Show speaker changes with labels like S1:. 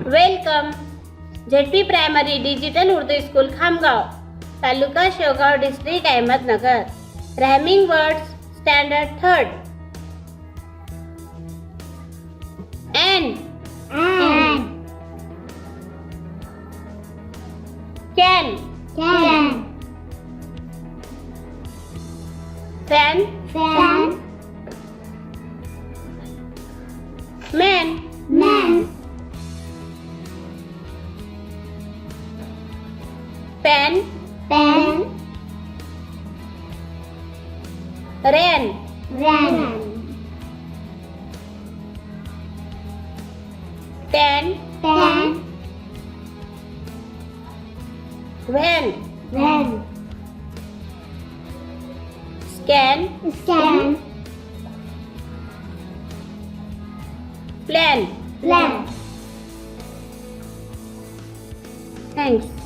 S1: Welcome. ZP primary digital Urdu school Khamgaon, taluka Shevgaon, district Ahmednagar. Rhyming words standard third. And can fan man pen rain ten when scan plan. Thanks.